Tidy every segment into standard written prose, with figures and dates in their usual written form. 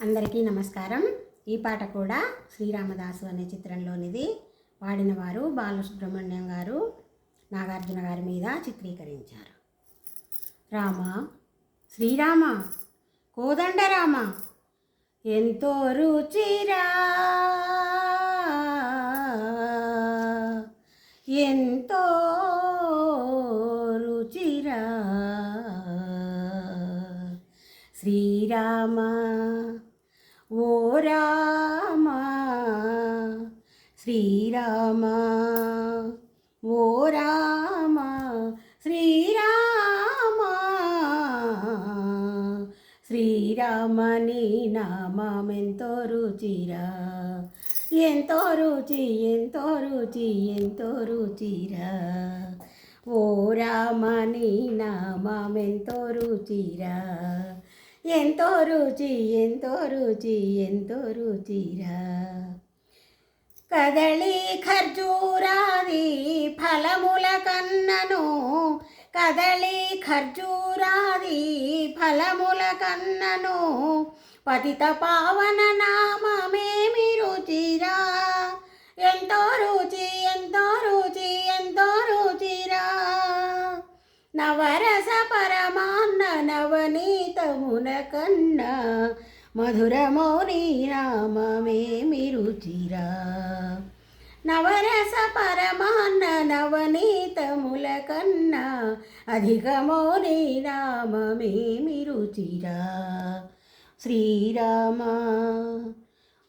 అందరికీ నమస్కారం. ఈ పాట కూడా శ్రీరామదాసు అనే చిత్రంలోనిది. పాడిన వారు బాలసుబ్రహ్మణ్యం గారు, నాగార్జున గారి మీద చిత్రీకరించారు. రామ శ్రీరామ కోదండ రామ ఎంతో రుచిరా, ఎంతో రుచిరా, శ్రీరామ ఓ రామ, శ్రీరామ ఓ రామ, శ్రీరామ శ్రీరామని నామమెంతో రుచిరా, ఎంతో రుచి, ఎంతో రుచి, ఎంతో రుచిరా. ఓ రామని నామమెంతో రుచిరా, ఎంతో రుచి, ఎంతో రుచి, ఎంతో రుచిరా. కదళి ఖర్జూరాది ఫలముల కన్నను, కదళి ఖర్జూరాది ఫలముల కన్నను, పతిత పావన నామమేమి రుచిరా, ఎంతో రుచి, ఎంతో రుచి, ఎంతో రుచిరా. నవరస పరమాన్న నవనీతమున కన్నా, మధురమౌని నామమేమి రుచిరా. నవరస పరమాన్న నవనీతముల కన్నా, అధికమౌని నామమేమి రుచిరా. శ్రీరామ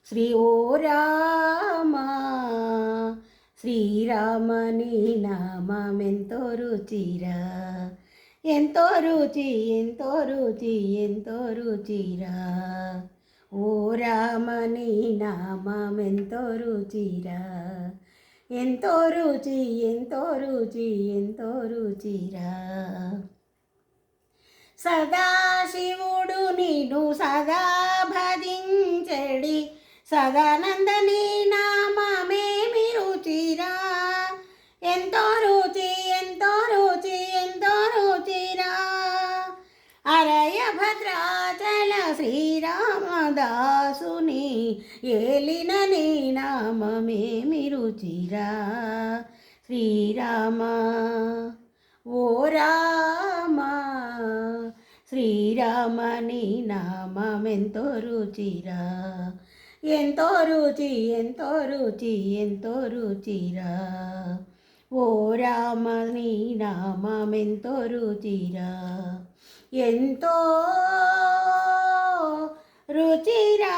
శ్రీ ఓ రామ, శ్రీరామని నామమెంతో రుచిరా, ఎంతో రుచి, ఎంతో రుచి, ఎంతో రుచిరా. ఓ రామని నామమెంతో రుచిరా, ఎంతో రుచి, ఎంతో రుచి, ఎంతో రుచిరా. సదాశివుడు నిన్ను సదా భజించడి, సదానందని నామమేమి రుచిరా, ఎంతో రుచి, ఎంతో రుచి, ఎంతో రుచిరా. అరయ భద్రాచల శ్రీరామదాసుని ఏలిన నీ నామమేమి రుచిరా. శ్రీరామ ఓ రామ, శ్రీరామని నామమెంతో రుచిరా, ఎంతో రుచి, ఎంతో రుచి, ఎంతో రుచిరా. ఓ రామని నామమెంతో రుచిరా, ఎంతో రుచిరా.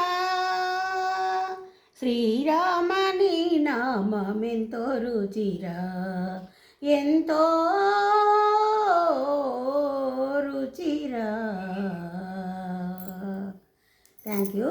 శ్రీరామని నామమెంతో రుచిరా, ఎంతో రుచిరా. Thank you.